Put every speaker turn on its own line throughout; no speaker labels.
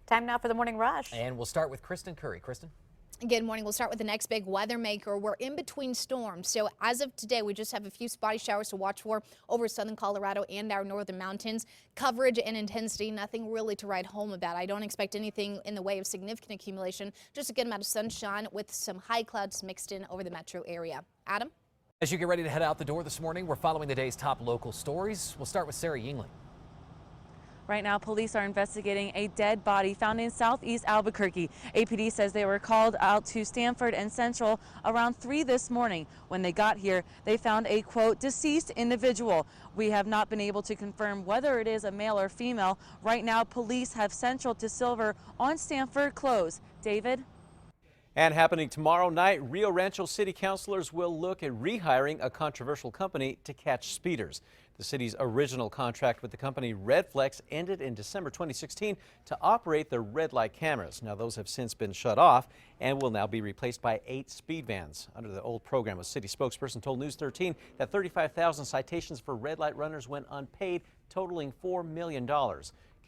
Time now for the Morning Rush.
And we'll start with Kristen Curry. Kristen?
Good morning. We'll start with the next big weather maker. We're in between storms. So as of today, we just have a few spotty showers to watch for over southern Colorado and our northern mountains. Coverage and intensity, nothing really to write home about. I don't expect anything in the way of significant accumulation. Just a good amount of sunshine with some high clouds mixed in over the metro area. Adam?
As you get ready to head out the door this morning, we're following the day's top local stories. We'll start with Sarah Yingling.
Right now, police are investigating a dead body found in southeast Albuquerque. APD says they were called out to Stanford and Central around 3 this morning. When they got here, they found a, quote, deceased individual. We have not been able to confirm whether it is a male or female. Right now, police have Central to Silver on Stanford closed. David?
And happening tomorrow night, Rio Rancho City councilors will look at rehiring a controversial company to catch speeders. The city's original contract with the company Redflex ended in December 2016 to operate the red light cameras. Now those have since been shut off and will now be replaced by 8 speed vans. Under the old program, a city spokesperson told News 13 that 35,000 citations for red light runners went unpaid, totaling $4 million.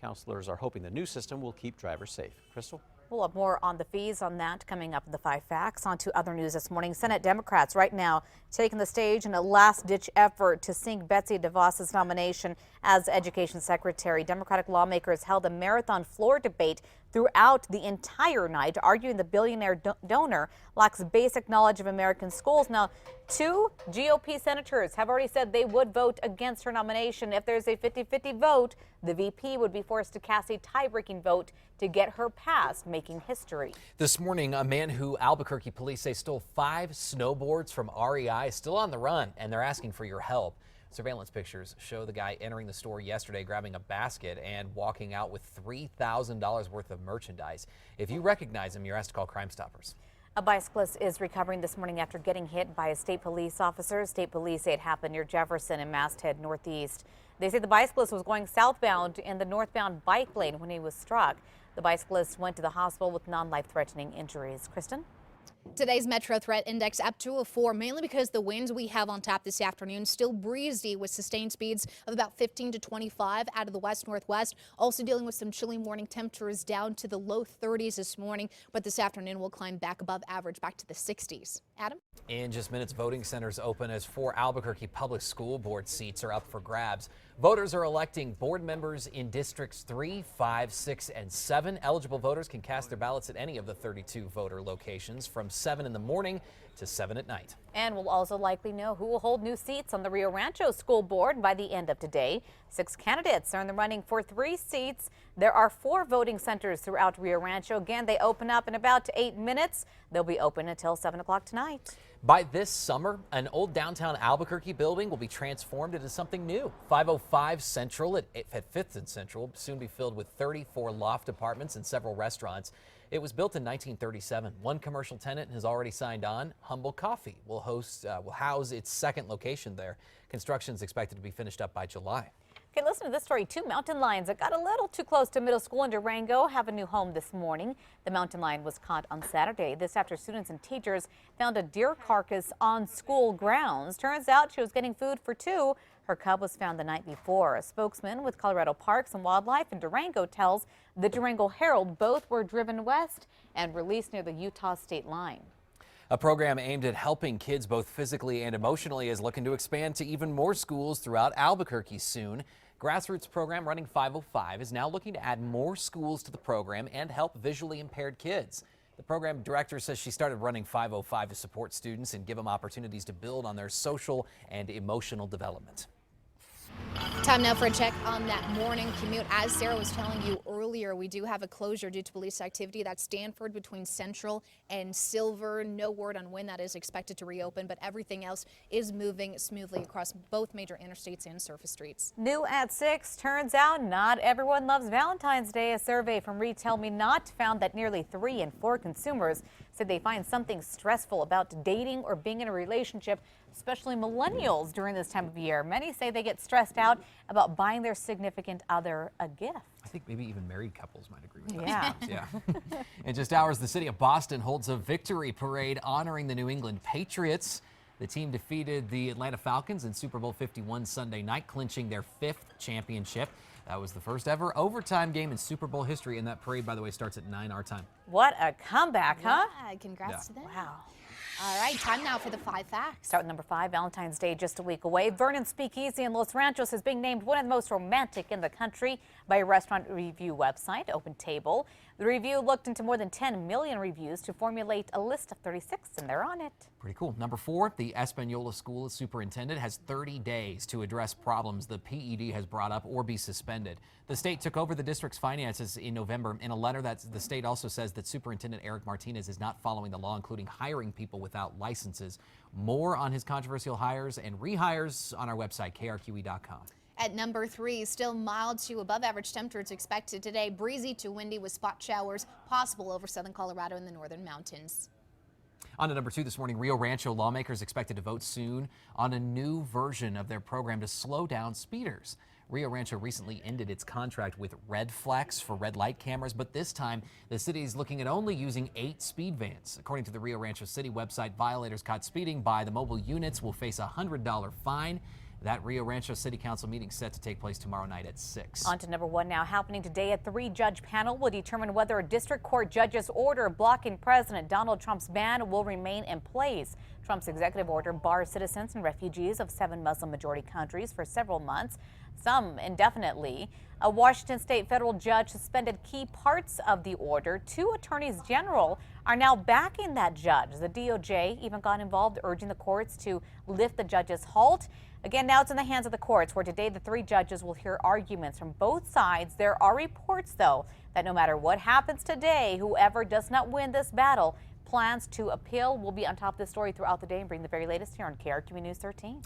Councilors are hoping the new system will keep drivers safe. Crystal?
We'll have more on the fees on that coming up in the 5 Facts. On to other news this morning. Senate Democrats right now taking the stage in a last-ditch effort to sink Betsy DeVos's nomination as Education Secretary. Democratic lawmakers held a marathon floor debate throughout the entire night, arguing the billionaire donor lacks basic knowledge of American schools. Now, 2 GOP senators have already said they would vote against her nomination. If there's a 50-50 vote, the VP would be forced to cast a tie-breaking vote to get her passed, making history.
This morning, a man who Albuquerque police say stole 5 snowboards from REI is still on the run, and they're asking for your help. Surveillance pictures show the guy entering the store yesterday, grabbing a basket and walking out with $3,000 worth of merchandise. If you recognize him, you're asked to call Crime Stoppers.
A bicyclist is recovering this morning after getting hit by a state police officer. State police say it happened near Jefferson and Masthead Northeast. They say the bicyclist was going southbound in the northbound bike lane when he was struck. The bicyclist went to the hospital with non-life-threatening injuries. Kristen?
Today's Metro Threat Index up to a 4, mainly because the winds we have on tap this afternoon still breezy with sustained speeds of about 15 to 25 out of the west-northwest. Also dealing with some chilly morning temperatures down to the low 30s this morning, but this afternoon will climb back above average, back to the 60s. Adam?
In just minutes, voting centers open as 4 Albuquerque Public School Board seats are up for grabs. Voters are electing board members in districts 3, 5, 6, and 7. Eligible voters can cast their ballots at any of the 32 voter locations from 7 in the morning to 7 at night.
And we'll also likely know who will hold new seats on the Rio Rancho School Board by the end of today. 6 candidates are in the running for 3 seats. There are 4 voting centers throughout Rio Rancho. Again, they open up in about 8 minutes. They'll be open until 7 o'clock tonight.
By this summer, an old downtown Albuquerque building will be transformed into something new. 505 Central at 5th and Central will soon be filled with 34 loft apartments and several restaurants. It was built in 1937. One commercial tenant has already signed on. Humble Coffee will house its 2nd location there. Construction is expected to be finished up by July.
Okay, listen to this story. 2 mountain lions that got a little too close to middle school in Durango have a new home this morning. The mountain lion was caught on Saturday. This after students and teachers found a deer carcass on school grounds. Turns out she was getting food for 2. Her cub was found the night before. A spokesman with Colorado Parks and Wildlife in Durango tells the Durango Herald both were driven west and released near the Utah state line.
A program aimed at helping kids both physically and emotionally is looking to expand to even more schools throughout Albuquerque soon. Grassroots program running 505 is now looking to add more schools to the program and help visually impaired kids. The program director says she started running 505 to support students and give them opportunities to build on their social and emotional development.
Time now for a check on that morning commute. As Sarah was telling you earlier, we do have a closure due to police activity. That's Stanford between Central and Silver. No word on when that is expected to reopen, but everything else is moving smoothly across both major interstates and surface streets.
New at 6, turns out not everyone loves Valentine's Day. A survey from Retail Me Not found that nearly 3 in 4 consumers said they find something stressful about dating or being in a relationship, especially millennials during this time of year. Many say they get stressed out about buying their significant other a gift.
I think maybe even married couples might agree with that.
Yeah.
Yeah. In just hours, the city of Boston holds a victory parade honoring the New England Patriots. The team defeated the Atlanta Falcons in Super Bowl 51 Sunday night, clinching their 5th championship. That was the first ever overtime game in Super Bowl history, and that parade, by the way, starts at 9 our time.
What a comeback, huh?
Yeah, congrats to them.
Wow.
All right, time now for the 5 facts.
Start with number 5, Valentine's Day just a week away. Vernon's Speakeasy in Los Ranchos is being named one of the most romantic in the country by a restaurant review website, Open Table. The review looked into more than 10 million reviews to formulate a list of 36, and they're on it.
Pretty cool. Number 4, the Espanola School Superintendent has 30 days to address problems the PED has brought up or be suspended. The state took over the district's finances in November. In a letter, that the state also says that Superintendent Eric Martinez is not following the law, including hiring people without licenses. More on his controversial hires and rehires on our website, KRQE.com.
At number 3, still mild to above average temperatures expected today. Breezy to windy with spot showers possible over southern Colorado and the northern mountains.
On to number 2 this morning, Rio Rancho lawmakers expected to vote soon on a new version of their program to slow down speeders. Rio Rancho recently ended its contract with Redflex for red light cameras, but this time the city is looking at only using 8 speed vans. According to the Rio Rancho City website, violators caught speeding by the mobile units will face a $100 fine. That Rio Rancho City Council meeting set to take place tomorrow night at 6.
On to number 1 now. Happening today, a 3-judge panel will determine whether a district court judge's order blocking President Donald Trump's ban will remain in place. Trump's executive order bars citizens and refugees of 7 Muslim-majority countries for several months, some indefinitely. A Washington state federal judge suspended key parts of the order. 2 attorneys general are now backing that judge. The DOJ even got involved, urging the courts to lift the judge's halt. Again, now it's in the hands of the courts, where today the 3 judges will hear arguments from both sides. There are reports, though, that no matter what happens today, whoever does not win this battle plans to appeal. We'll be on top of this story throughout the day and bring the very latest here on KRQE News 13.